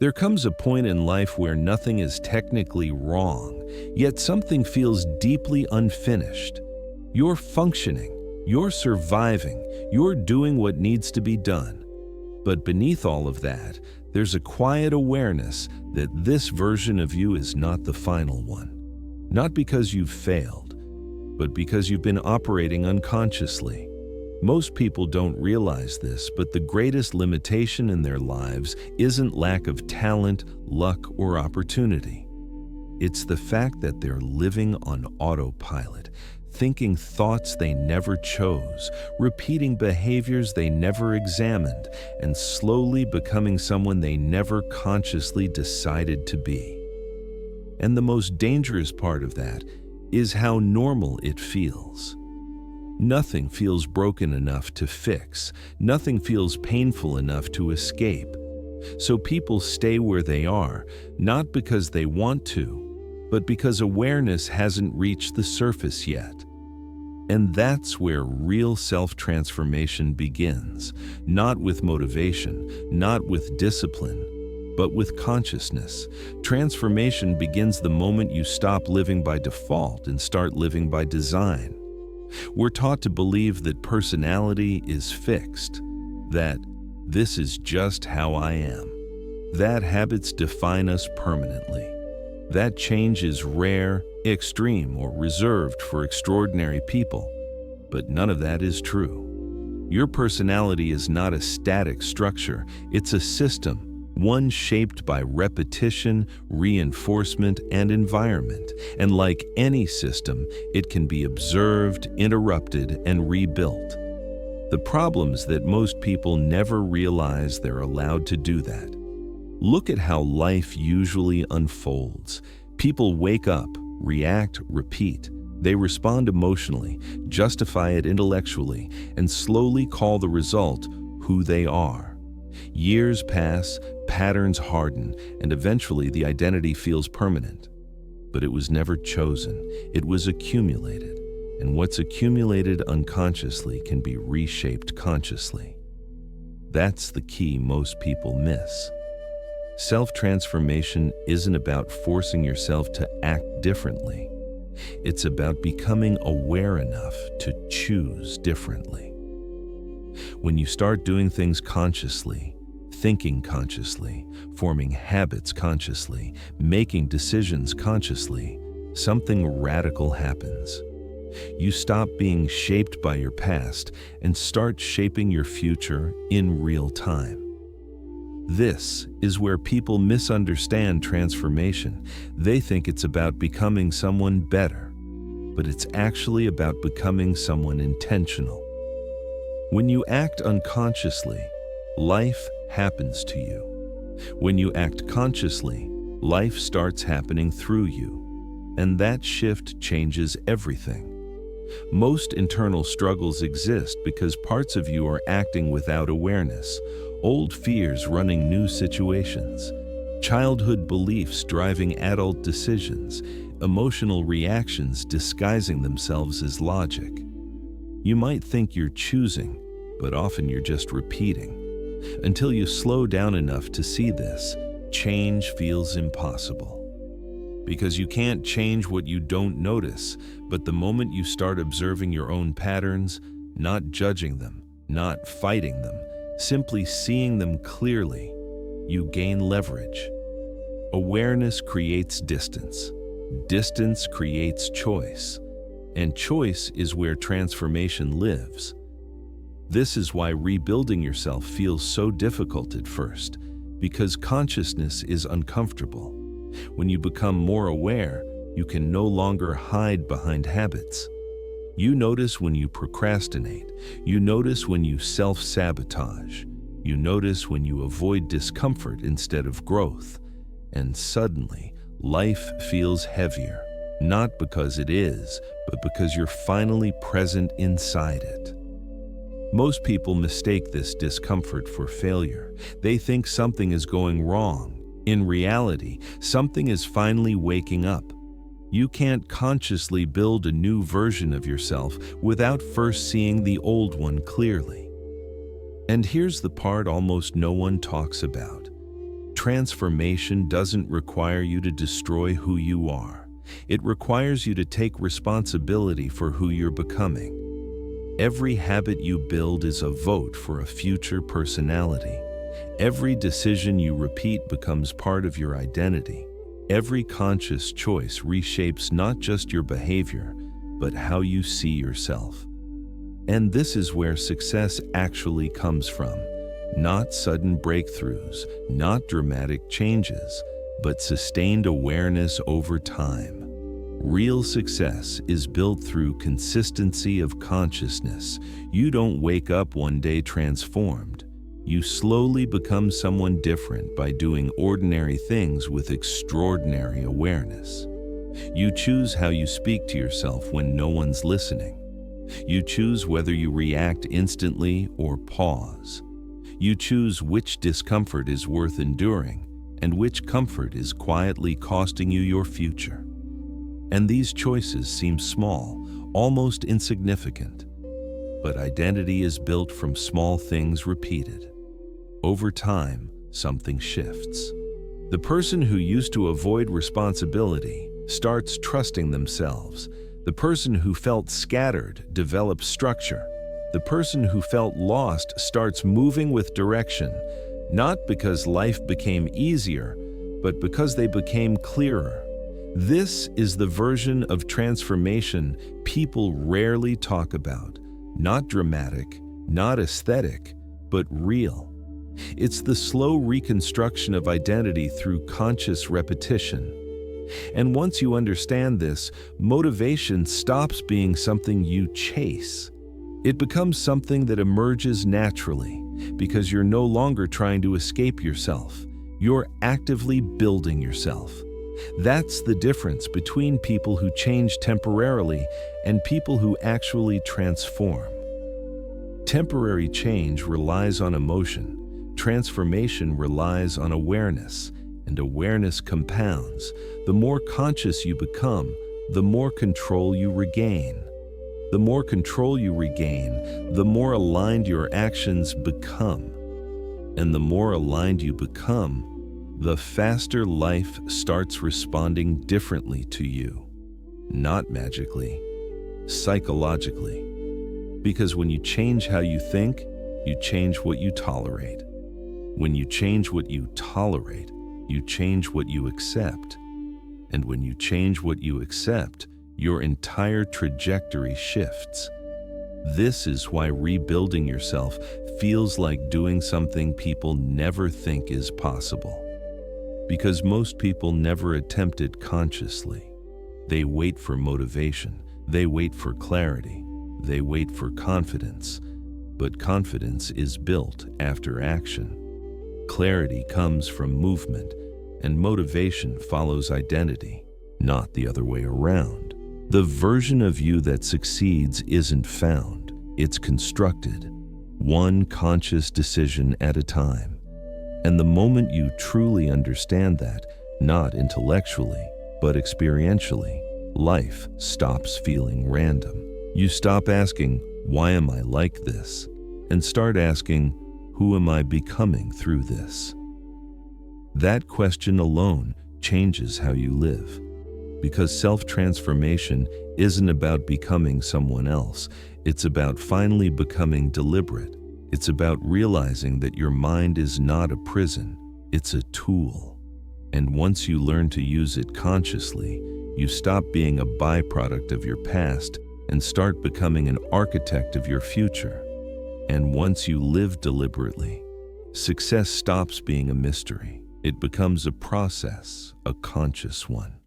There comes a point in life where nothing is technically wrong, yet something feels deeply unfinished. You're functioning, you're surviving, you're doing what needs to be done. But beneath all of that, there's a quiet awareness that this version of you is not the final one. Not because you've failed, but because you've been operating unconsciously. Most people don't realize this, but the greatest limitation in their lives isn't lack of talent, luck, or opportunity. It's the fact that they're living on autopilot, thinking thoughts they never chose, repeating behaviors they never examined, and slowly becoming someone they never consciously decided to be. And the most dangerous part of that is how normal it feels. Nothing feels broken enough to fix. Nothing feels painful enough to escape. So people stay where they are, not because they want to, but because awareness hasn't reached the surface yet. And that's where real self-transformation begins, not with motivation, not with discipline, but with consciousness. Transformation begins the moment you stop living by default and start living by design. We're taught to believe that personality is fixed, that this is just how I am, that habits define us permanently, that change is rare, extreme, or reserved for extraordinary people. But none of that is true. Your personality is not a static structure, it's a system. One shaped by repetition, reinforcement, and environment. And like any system, it can be observed, interrupted, and rebuilt. The problem is that most people never realize they're allowed to do that. Look at how life usually unfolds. People wake up, react, repeat. They respond emotionally, justify it intellectually, and slowly call the result who they are. Years pass, patterns harden, and eventually the identity feels permanent. But it was never chosen, it was accumulated, and what's accumulated unconsciously can be reshaped consciously. That's the key most people miss. Self-transformation isn't about forcing yourself to act differently. It's about becoming aware enough to choose differently. When you start doing things consciously, thinking consciously, forming habits consciously, making decisions consciously, something radical happens. You stop being shaped by your past and start shaping your future in real time. This is where people misunderstand transformation. They think it's about becoming someone better, but it's actually about becoming someone intentional. When you act unconsciously, life happens to you. When you act consciously, life starts happening through you. And that shift changes everything. Most internal struggles exist because parts of you are acting without awareness, old fears running new situations, childhood beliefs driving adult decisions, emotional reactions disguising themselves as logic. You might think you're choosing, but often you're just repeating. Until you slow down enough to see this, change feels impossible. Because you can't change what you don't notice, but the moment you start observing your own patterns, not judging them, not fighting them, simply seeing them clearly, you gain leverage. Awareness creates distance. Distance creates choice. And choice is where transformation lives. This is why rebuilding yourself feels so difficult at first, because consciousness is uncomfortable. When you become more aware, you can no longer hide behind habits. You notice when you procrastinate. You notice when you self-sabotage. You notice when you avoid discomfort instead of growth. And suddenly, life feels heavier, not because it is, but because you're finally present inside it. Most people mistake this discomfort for failure. They think something is going wrong. In reality, something is finally waking up. You can't consciously build a new version of yourself without first seeing the old one clearly. And here's the part almost no one talks about. Transformation doesn't require you to destroy who you are. It requires you to take responsibility for who you're becoming. Every habit you build is a vote for a future personality. Every decision you repeat becomes part of your identity. Every conscious choice reshapes not just your behavior, but how you see yourself. And this is where success actually comes from. Not sudden breakthroughs, not dramatic changes, but sustained awareness over time. Real success is built through consistency of consciousness. You don't wake up one day transformed. You slowly become someone different by doing ordinary things with extraordinary awareness. You choose how you speak to yourself when no one's listening. You choose whether you react instantly or pause. You choose which discomfort is worth enduring and which comfort is quietly costing you your future. And these choices seem small, almost insignificant. But identity is built from small things repeated. Over time, something shifts. The person who used to avoid responsibility starts trusting themselves. The person who felt scattered develops structure. The person who felt lost starts moving with direction, not because life became easier, but because they became clearer. This is the version of transformation people rarely talk about. Not dramatic, not aesthetic, but real. It's the slow reconstruction of identity through conscious repetition. And once you understand this, motivation stops being something you chase. It becomes something that emerges naturally, because you're no longer trying to escape yourself. You're actively building yourself. That's the difference between people who change temporarily and people who actually transform. Temporary change relies on emotion. Transformation relies on awareness, and awareness compounds. The more conscious you become, the more control you regain. The more control you regain, the more aligned your actions become. And the more aligned you become, the faster life starts responding differently to you. Not magically, psychologically. Because when you change how you think, you change what you tolerate. When you change what you tolerate, you change what you accept. And when you change what you accept, your entire trajectory shifts. This is why rebuilding yourself feels like doing something people never think is possible. Because most people never attempt it consciously. They wait for motivation. They wait for clarity. They wait for confidence. But confidence is built after action. Clarity comes from movement, and motivation follows identity, not the other way around. The version of you that succeeds isn't found, it's constructed, one conscious decision at a time. And the moment you truly understand that, not intellectually, but experientially, life stops feeling random. You stop asking, "Why am I like this?" and start asking, "Who am I becoming through this?" That question alone changes how you live. Because self-transformation isn't about becoming someone else. It's about finally becoming deliberate. It's about realizing that your mind is not a prison. It's a tool. And once you learn to use it consciously, you stop being a byproduct of your past and start becoming an architect of your future. And once you live deliberately, success stops being a mystery. It becomes a process, a conscious one.